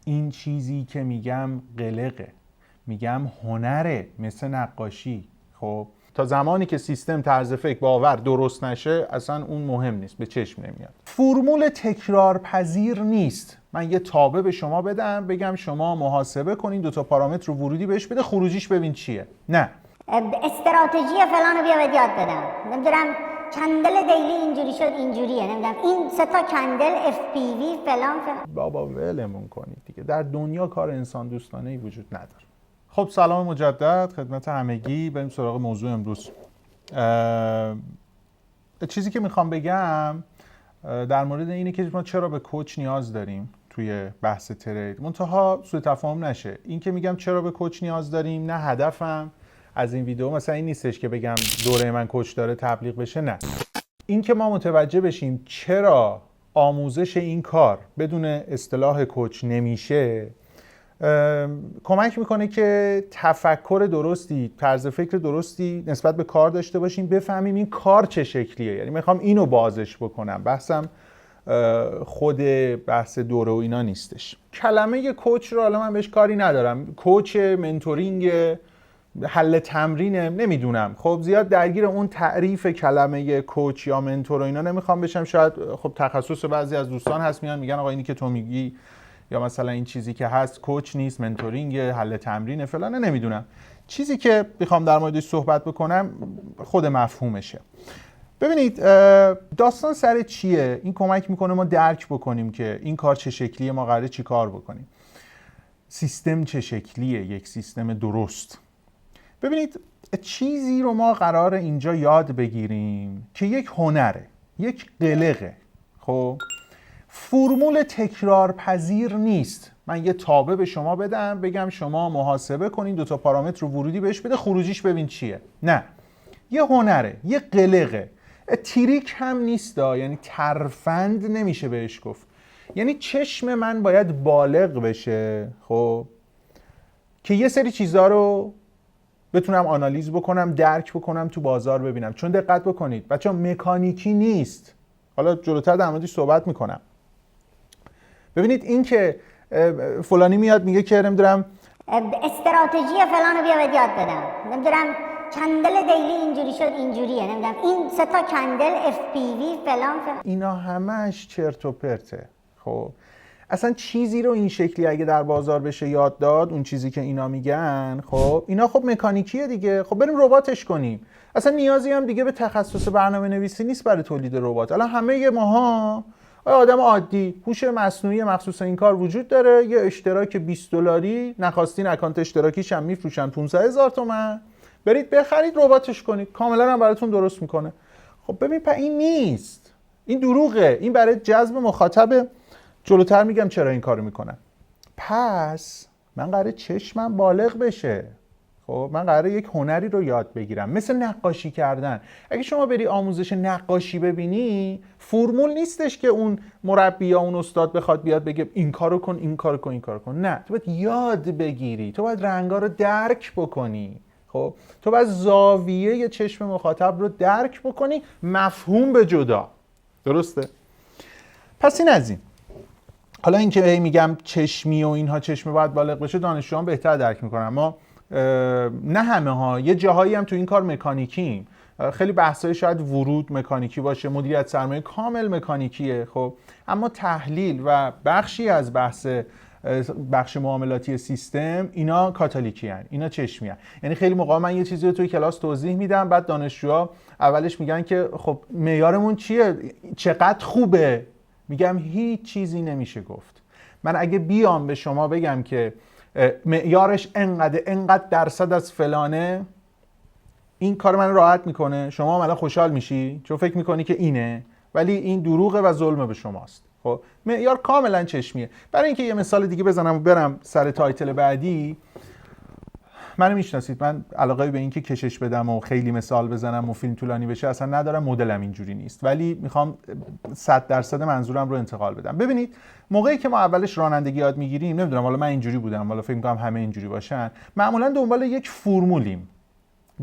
این چیزی که میگم قلقه، میگم هنره، مثل نقاشی. خب تا زمانی که سیستم طرز فکر باور درست نشه اصلا اون مهم نیست، به چشم نمیاد. فرمول تکرار پذیر نیست. من یه تابع به شما بدم بگم شما محاسبه کنین، 2 تا پارامتر رو ورودی بهش بده، خروجیش ببین چیه. نه، استراتژی فلانو بیا بهت یاد بدم، نمیدونم کندل دیلی اینجوری شد اینجوریه، نمیدونم این 3 تا کندل اف پی وی فلان. بابا ولمون کنید دیگه. در دنیا کار انسان دوستانه ای وجود نداره. خب سلام مجدد خدمت همگی. بریم سراغ موضوع امروز. چیزی که میخوام بگم در مورد اینه که ما چرا به کوچ نیاز داریم توی بحث ترید. منتها سوء تفاهم نشه. این که میگم چرا به کوچ نیاز داریم، نه هدفم از این ویدیو مثلا این نیستش که بگم دوره من کوچ داره تبلیغ بشه، نه. این که ما متوجه بشیم چرا آموزش این کار بدون اصطلاح کوچ نمیشه، کمک میکنه که تفکر درستی، طرز فکر درستی نسبت به کار داشته باشیم، بفهمیم این کار چه شکلیه. یعنی میخوام اینو بازش بکنم. بحثم خود بحث دوره و اینا نیستش. کلمه کوچ رو حالا من بهش کاری ندارم. کوچ، منتورینگ، حل تمرینه، نمیدونم. خب زیاد درگیر اون تعریف کلمه کوچ یا منتور و اینا نمیخوام بشم. شاید خب تخصص بعضی از دوستان هست میان میگن آقا اینی که تو میگی یا مثلا این چیزی که هست کوچ نیست، منتورینگ، حل تمرین فلانه، نمیدونم. چیزی که میخوام در موردش صحبت بکنم خود مفهومشه. ببینید داستان سر چیه؟ این کمک میکنه ما درک بکنیم که این کار چه شکلیه، ما قراره چی کار بکنیم، سیستم چه شکلیه، یک سیستم درست. ببینید چیزی رو ما قراره اینجا یاد بگیریم که یک هنره، یک قلقه. خب فرمول تکرار پذیر نیست. من یه تابع به شما بدم بگم شما محاسبه کنین، 2 تا پارامتر رو ورودی بهش بده، خروجیش ببین چیه. نه، یه هنره، یه قلقه. تریک هم نیست، یعنی ترفند نمیشه بهش گفت. یعنی چشم من باید بالغ بشه خب که یه سری چیزا رو بتونم آنالیز بکنم، درک بکنم، تو بازار ببینم. چون دقت بکنید بچه‌ها، مکانیکی نیست. حالا جلوتر در موردش صحبت میکنم. ببینید این که فلانی میاد میگه که نمیدونم استراتژی فلانو بیا بهت یاد بدم، نمیدونم کندل دیلی اینجوری شد اینجوریه، نمیدونم این 3 تا کندل اف پی وی فلان. اینا همش چرت و پرته. خب اصلا چیزی رو این شکلی اگه در بازار بشه یاد داد، اون چیزی که اینا میگن، خب اینا خب مکانیکیه دیگه. خب بریم رباتش کنیم. اصلا نیازی هم دیگه به تخصص برنامه نویسی نیست برای تولید ربات. الان همه ماها آدم عادی هوش مصنوعی مخصوص این کار وجود داره. یه اشتراک $20 نخواستین اکانت اشتراکیش هم میفروشن 15,000 تومان، برید بخرید رباتش کنید، کاملا هم براتون درست میکنه. خب ببین این نیست، این دروغه. این برای جذب مخاطب. جلوتر میگم چرا این کارو میکنن. پس من قراره چشمم بالغ بشه. خب من قراره یک هنری رو یاد بگیرم، مثل نقاشی کردن. اگه شما بری آموزش نقاشی ببینی، فرمول نیستش که اون مربی یا اون استاد بخواد بیاد بگه این کارو کن، این کارو کن، این کارو کن. نه، تو باید یاد بگیری، تو باید رنگا رو درک بکنی. خب تو باید زاویه چشم مخاطب رو درک بکنی، مفهوم به جدا. درسته؟ پس این از این. حالا اینکه میگم چشمی و اینها، چشم باید بالغ بشه، دانشجویان بهتر درک میکنن. ما نه همه ها، یه جاهایی هم تو این کار مکانیکیم. خیلی بحثای شاید ورود مکانیکی باشه، مدیریت سرمایه کامل مکانیکیه. خب اما تحلیل و بخشی از بخش معاملاتی سیستم اینا کاتالیکی هن. اینا چشمی هن. یعنی خیلی موقع من یه چیزی رو توی کلاس توضیح میدم، بعد دانشجوها اولش میگن که خب معیارمون چیه، چقدر خوبه. میگم هیچ چیزی نمیشه گفت. من اگه بیام به شما بگم که معیارش انقدر درصد از فلانه، این کار من راحت میکنه، شما هم الان خوشحال میشی چون فکر میکنی که اینه، ولی این دروغه و ظلم به شماست. خب معیار کاملا چشمیه. برای اینکه یه مثال دیگه بزنم و برم سر تایتل بعدی، منو میشناسید، من علاقه به این که کشش بدم و خیلی مثال بزنم و فیلم طولانی بشه اصلا ندارم، مدلم اینجوری نیست، ولی میخوام 100% منظورم رو انتقال بدم. ببینید موقعی که ما اولش رانندگی یاد میگیریم، نمیدونم حالا من اینجوری بودم، حالا فکر میکنم همه اینجوری باشن، معمولا دنبال یک فرمولیم.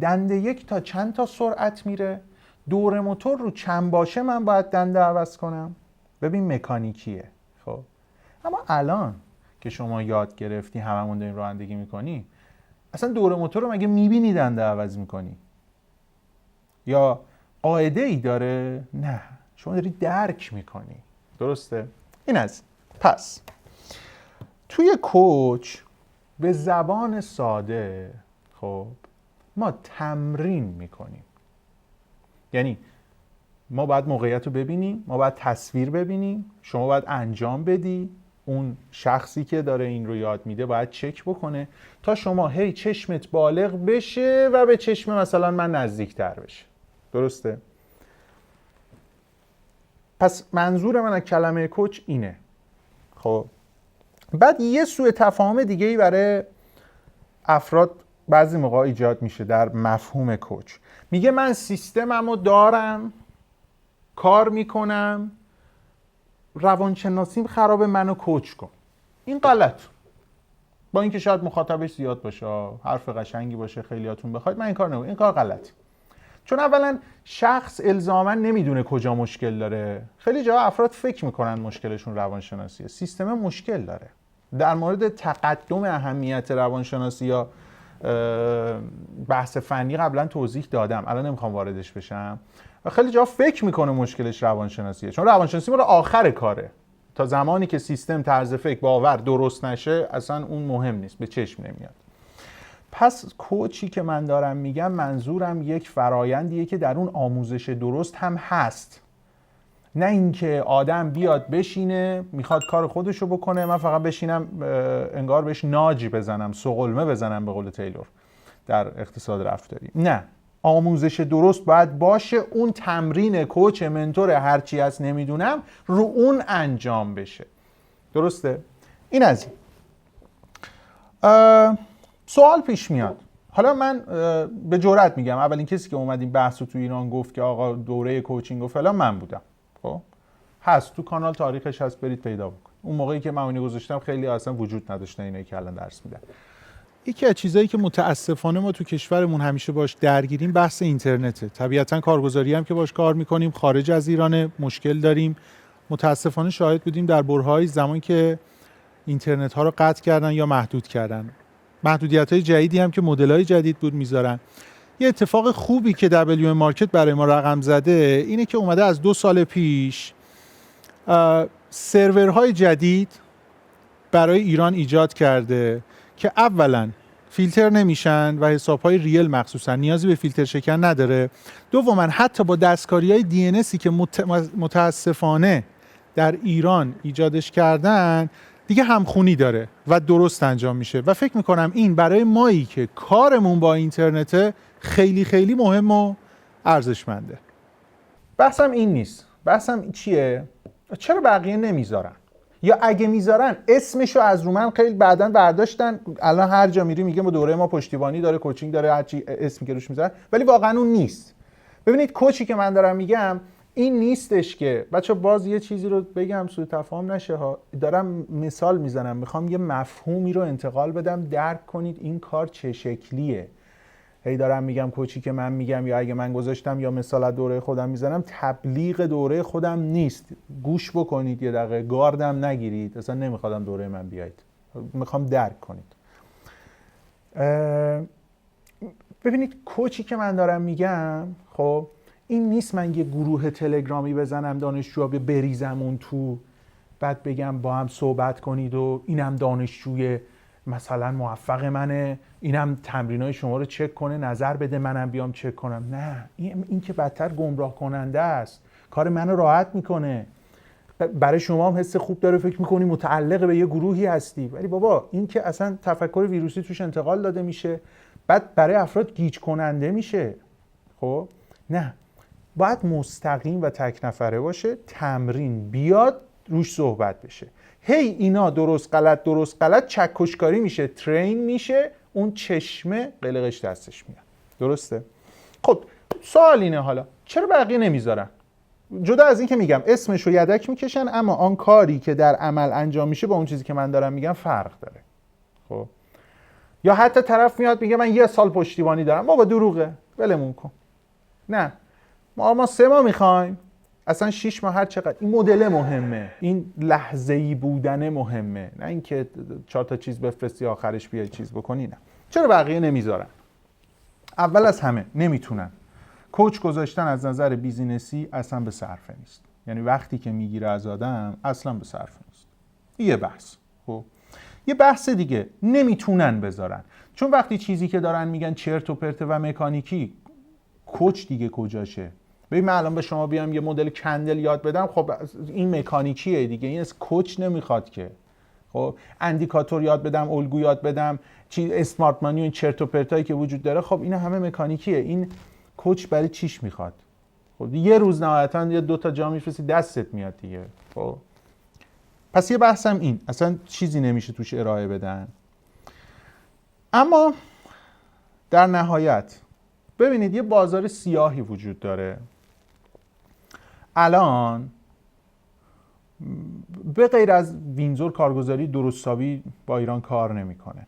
دنده 1 تا چند تا سرعت میره، دور موتور رو چند باشه من باید دنده عوض کنم. ببین مکانیکیه. خب اما الان که شما یاد گرفتی هممون داریم رانندگی میکنیم، اصلا دور موتور رو مگه میبینی دنده عوض میکنی؟ یا قاعده ای داره؟ نه، شما داری درک میکنی. درسته؟ این از پس توی کوچ به زبان ساده خب ما تمرین میکنیم. یعنی ما باید موقعیت رو ببینیم، ما باید تصویر ببینیم، شما باید انجام بدی، اون شخصی که داره این رو یاد میده باید چک بکنه تا شما هی چشمت بالغ بشه و به چشم مثلا من نزدیکتر بشه. درسته؟ پس منظور من از کلمه کوچ اینه. خب بعد یه سوء تفاهم دیگه ای برای افراد بعضی موقع ایجاد میشه در مفهوم کوچ. میگه من سیستممو دارم، کار میکنم، روانشناسیم خراب، منو کوچ کن. این غلط. با اینکه شاید مخاطبش زیاد باشه، حرف قشنگی باشه، خیلیاتون بخواید، من این کار نمیکنم. این کار غلطه. چون اولا شخص الزاما نمیدونه کجا مشکل داره. خیلی جا افراد فکر میکنن مشکلشون روانشناسیه. سیستم مشکل داره. در مورد تقدم اهمیت روانشناسی یا بحث فنی قبلا توضیح دادم، الان نمیخوام واردش بشم. و خیلی جا فکر میکنه مشکلش روانشناسیه، چون روانشناسی ما رو آخر کاره. تا زمانی که سیستم، طرز فکر، باور درست نشه اصلا اون مهم نیست، به چشم نمیاد. پس کوچی که من دارم میگم منظورم یک فرایندیه که در اون آموزش درست هم هست. نه اینکه آدم بیاد بشینه میخواد کار خودشو بکنه، من فقط بشینم انگار بهش ناج بزنم، سقلمه بزنم به قول تیلور در اقتصاد رفتاری. نه، آموزش درست باید باشه، اون تمرین کوچ، منتور، هرچی هست نمیدونم، رو اون انجام بشه. درسته؟ این از این. سوال پیش میاد. حالا من به جرئت میگم اولین کسی که اومد این بحث رو تو ایران گفت که آقا دوره کوچینگ و فلان من بودم. خب هست تو کانال، تاریخش هست، برید پیدا بکن. اون موقعی که من اونو گذاشتم خیلی اصلا وجود نداشتن اینایی که الان درس میدن. یکی از چیزایی که متاسفانه ما تو کشورمون همیشه باش درگیریم بحث اینترنته. طبیعتاً کارگزاری هم که باش کار میکنیم خارج از ایران مشکل داریم. متاسفانه شاهد بودیم در برهه‌های زمان که اینترنت ها رو قطع کردن یا محدود کردن. محدودیت‌های جدیدی هم که مدل‌های جدید بود میذارن. یه اتفاق خوبی که WM مارکت برای ما رقم زده اینه که اومده از 2 سال پیش سرورهای جدید برای ایران ایجاد کرده که اولا فیلتر نمیشن و حساب‌های ریل مخصوصا نیازی به فیلتر شکن نداره. دوما حتی با دستکاری‌های DNSی که متاسفانه در ایران ایجادش کردن دیگه همخونی داره و درست انجام میشه و فکر میکنم این برای مایی که کارمون با اینترنته خیلی خیلی مهم و ارزشمنده. بحثم این نیست. بحثم چیه؟ چرا بقیه نمیذارن؟ یا اگه میذارن اسمشو از رو من خیلی بعداً برداشتن، الان هر جا میری میگه ما دوره ما پشتیبانی داره، کوچینگ داره، هر چی اسمی که روش میذارن، ولی واقعا اون نیست. ببینید کوچی که من دارم میگم این نیستش که بچه باز یه چیزی رو بگم سوء تفاهم نشه ها، دارم مثال میزنم، میخوام یه مفهومی رو انتقال بدم درک کنید این کار چه شکلیه. هی دارم میگم کوچی که من میگم یا اگه من گذاشتم یا مثال از دوره خودم میزنم، تبلیغ دوره خودم نیست. گوش بکنید یه دقیقه، گاردم نگیرید، اصلا نمیخوادم دوره من بیایید، میخوام درک کنید. ببینید کوچی که من دارم میگم خب این نیست من یه گروه تلگرامی بزنم دانشجوها بریزم اون تو، بعد بگم با هم صحبت کنید و اینم دانشجوی مثلا موفق منه، اینم تمرینای شما رو چک کنه نظر بده، منم بیام چک کنم. نه، این که بدتر گمراه کننده است، کار منو راحت میکنه، برای شما هم حس خوب داره، فکر میکنی متعلق به یه گروهی هستی، ولی بابا این که اصلا تفکر ویروسی توش انتقال داده میشه، بعد برای افراد گیج کننده میشه. خب نه، باید مستقیم و تک نفره باشه، تمرین بیاد روش صحبت بشه. هی اینا درست غلط چکشکاری میشه، ترین میشه، اون چشمه قلقش دستش میاد. درسته؟ خب سوال اینه حالا چرا بقیه نمیذارن؟ جدا از این که میگم اسمش رو یدک میکشن، اما آن کاری که در عمل انجام میشه با اون چیزی که من دارم میگم فرق داره. خب یا حتی طرف میاد میگه من 1 سال پشتیبانی دارم، بابا دروغه، ولمون کن. نه، ما 3 ماه میخوایم، اصلا 6 ماه هر چقدر این مدل مهمه، این لحظه‌ای بودن مهمه، نه اینکه 4 تا چیز بفرستی آخرش بیای چیز بکنی. نه. چرا بقیه نمیذارن؟ اول از همه نمیتونن. کوچ گذاشتن از نظر بیزینسی اصلا به صرفه نیست. یعنی وقتی که میگیره از آدم اصلا به صرفه نیست. یه بحث. خب یه بحث دیگه نمیتونن بذارن، چون وقتی چیزی که دارن میگن چرت و پرت و مکانیکی، کوچ دیگه کجاشه؟ ببین من الان به شما بیام یه مدل کندل یاد بدم، خب این مکانیکیه دیگه، این از کوچ نمیخواد که. خب اندیکاتور یاد بدم، الگو یاد بدم، اسمارت مانی و این چرت و پرتایی که وجود داره، خب اینا همه مکانیکیه. این کوچ برای چیش میخواد؟ خب یه روز نهایتاً یه 2 تا جا میفرستی دستت میاد دیگه. خب پس یه بحثم این، اصلا چیزی نمیشه توش ارائه بدن. اما در نهایت ببینید یه بازار سیاهی وجود داره. الان به غیر از وینزور کارگزاری درستابی با ایران کار نمیکنه.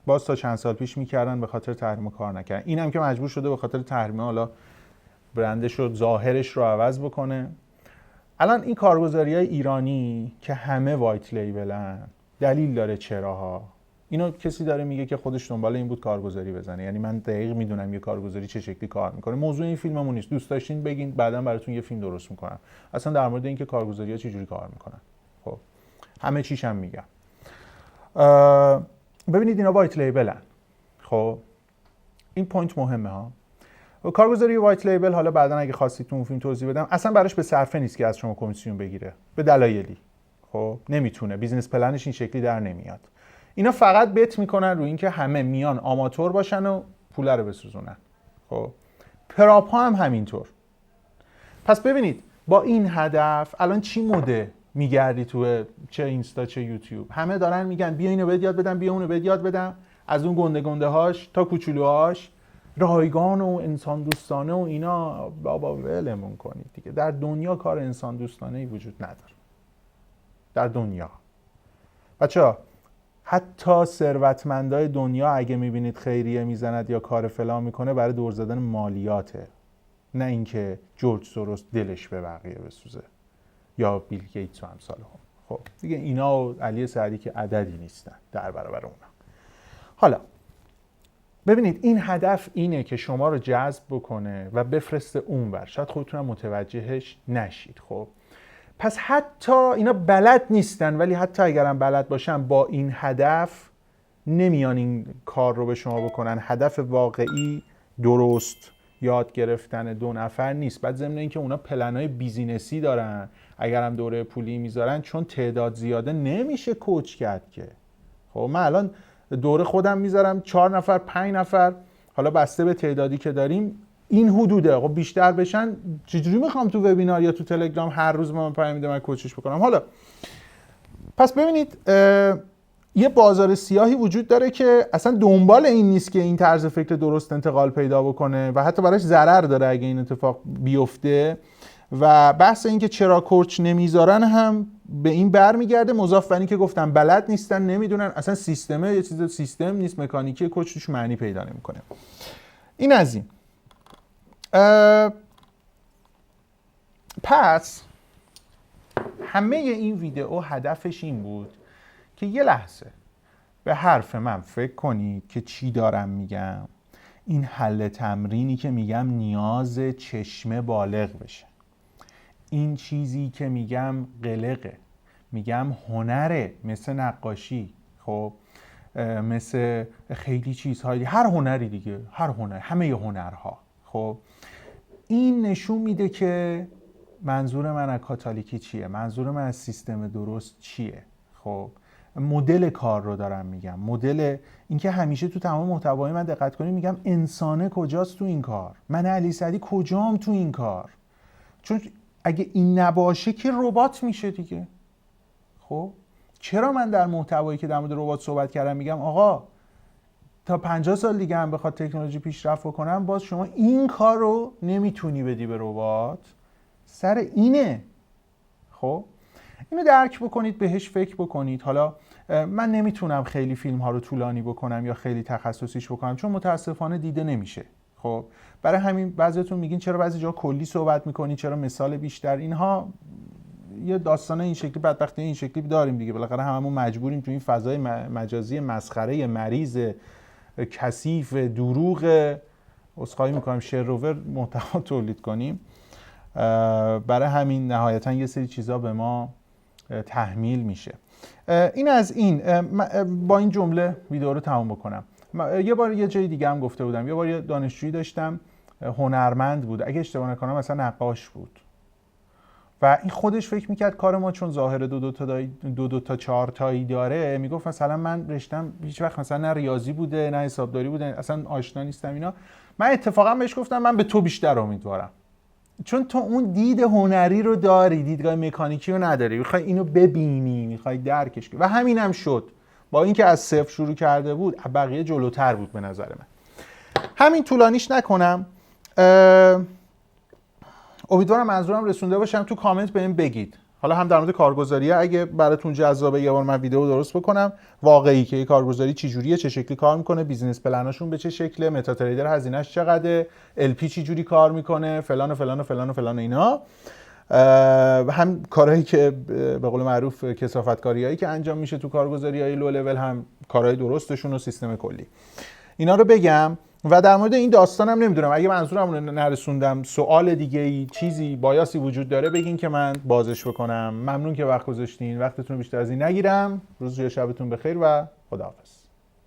باز تا چند سال پیش میکردن، به خاطر تحریم کار نکردن. اینم که مجبور شده به خاطر تحریم حالا برندش رو، ظاهرش رو عوض بکنه. الان این کارگزاری‌های ایرانی که همه وایت لیبلن، دلیل داره چراها. اینو کسی داره میگه که خودش دنبال این بود کارگزاری بزنه. یعنی من دقیق میدونم یه کارگزاری چه شکلی کار میکنه. موضوع این فیلممون نیست. دوست داشتین بگین بعداً براتون یه فیلم درست میکنم. اصلا در مورد اینکه کارگزاری‌ها چه جوری کار میکنن. خب همه چیش هم میگم. ببینید اینا وایت لیبلن. خب این پوینت مهمه ها. کارگزاری وایت لیبل، حالا بعداً اگه خواستید تو اون فیلم توضیح بدم، اصلا براش به صرفه نیست که از شما کمیسیون بگیره، به دلایلی. خب نمیتونه، بیزینس پلنش این شکلی در نمیاد. اینا فقط بت میکنن روی اینکه همه میان آماتور باشن و پول رو بسوزونن. خب پراپ ها هم همینطور. پس ببینید با این هدف الان چی مده میگردی تو چه اینستا چه یوتیوب، همه دارن میگن بیا اینو بهت یاد بدم، بیا اونو بهت یاد بدم، از اون گنده گنده هاش تا کوچولوهاش، رایگان و انسان دوستانه و اینا. بابا ولمون کنید دیگه. در دنیا کار انسان دوستانه ای وجود نداره. در دنیا بچه‌ها حتی ثروتمندای دنیا اگه میبینید خیریه میزند یا کار فلان میکنه، برای دور زدن مالیاته، نه اینکه جورج سوروس دلش به بقیه بسوزه یا بیل گیتس و امثالهم. خب دیگه اینا و علی سعدی که عددی نیستن در برابر اونا. حالا ببینید این هدف اینه که شما رو جذب بکنه و بفرسته اونور. شاید خودتونم متوجهش نشید. خب پس حتی اینا بلد نیستن، ولی حتی اگرم بلد باشن با این هدف نمیان این کار رو به شما بکنن. هدف واقعی درست یاد گرفتن 2 نفر نیست. بعد ضمن اینکه اونا پلنای بیزینسی دارن، اگرم دوره پولی میذارن، چون تعداد زیاده نمیشه کوچ کرد که. خب من الان دوره خودم میذارم 4 نفر 5 نفر، حالا بسته به تعدادی که داریم این حدوده. خب بیشتر بشن چجوری میخوام تو وبینار یا تو تلگرام هر روز من پیام میدم من کوچش بکنم. حالا پس ببینید یه بازار سیاهی وجود داره که اصلا دنبال این نیست که این طرز فکر درست انتقال پیدا بکنه و حتی براش ضرر داره اگه این اتفاق بیفته. و بحث این که چرا کوچ نمیذارن هم به این برمیگرده، مضاف بر این که گفتم بلد نیستن، نمیدونن اصلا سیستمه، یه چیز سیستم نیست، مکانیکی کوچ توش معنی پیدا نمیکنه. این از این. پس همه این ویدئو هدفش این بود که یه لحظه به حرف من فکر کنید که چی دارم میگم. این حل تمرینی که میگم نیاز چشمه بالغ بشه، این چیزی که میگم قلقه، میگم هنره، مثل نقاشی، خب مثل خیلی چیزهایی، هر هنری دیگه، هر هنر، همه هنرها. خب این نشون میده که منظور من از کاتالیکی چیه، منظور من از سیستم درست چیه. خب مدل کار رو دارم میگم، مدل اینکه همیشه تو تمام محتوای من دقت کنید میگم انسانه کجاست تو این کار، من علی سعدی کجام تو این کار. چون اگه این نباشه که ربات میشه دیگه. خب چرا من در محتوایی که در مورد ربات صحبت کردم میگم آقا تا 50 سال دیگه هم بخواد تکنولوژی پیشرفت بکنم، باز شما این کار رو نمیتونی بدی به ربات، سر اینه. خب اینو درک بکنید، بهش فکر بکنید. حالا من نمیتونم خیلی فیلم ها رو طولانی بکنم یا خیلی تخصصیش بکنم چون متاسفانه دیده نمیشه. خب برای همین بعضیتون میگین چرا بعضی جا کلی صحبت میکنی، چرا مثال بیشتر. اینها یه داستان این شکلی، بدبختی این شکلی داریم دیگه، بالاخره هممون مجبوریم تو این فضای مجازی مسخره مریض کثیف دروغ عذرخواهی میکنم شروور محتوا تولید کنیم. برای همین نهایتا یه سری چیزا به ما تحمیل میشه. این از این. با این جمله ویدیو رو تموم بکنم. یه بار یه جای دیگه هم گفته بودم، یه بار یه دانشجویی داشتم هنرمند بود، اگه اشتباه نکنم مثلا نقاش بود و این خودش فکر میکرد کار ما چون ظاهر دو تا چهار تایی داره، میگفت مثلا من رشتم هیچ وقت مثلا نه ریاضی بوده نه حسابداری بوده، اصلا آشنا نیستم اینا. من اتفاقا بهش گفتم من به تو بیشتر امیدوارم، چون تو اون دید هنری رو داری، دیدگاه مکانیکی رو نداری، میخوای اینو ببینی، میخوای درکش کنی. و همینم شد، با اینکه از صفر شروع کرده بود بقیه جلوتر بود به نظر من. همین طولانیش نکنم. امیدوارم منظورم رسونده باشم. تو کامنت بهم بگید، حالا هم در مورد کارگزاریه اگه براتون جذابه یه بار من ویدیو درست بکنم واقعی که کارگزاری چه جوریه، چه شکلی کار میکنه، بیزینس پلناشون به چه شکله، متا تریدر هزینه‌اش چقدره، ال پی چه جوری کار میکنه، فلان و فلان و فلان و فلان اینا. هم کارهایی که به قول معروف کثافتکاریایی که انجام میشه تو کارگزاری‌های لو لول، هم کارهای درستشون و سیستم کلی. اینا رو بگم. و در مورد این داستانم نمیدونم اگه منظورم رو نرسوندم، سوال دیگه ای چیزی بایاسی وجود داره بگین که من بازش بکنم. ممنون که وقت گذاشتین، وقتتون رو بیشتر از این نگیرم. روز و شبتون بخیر و خداحافظ.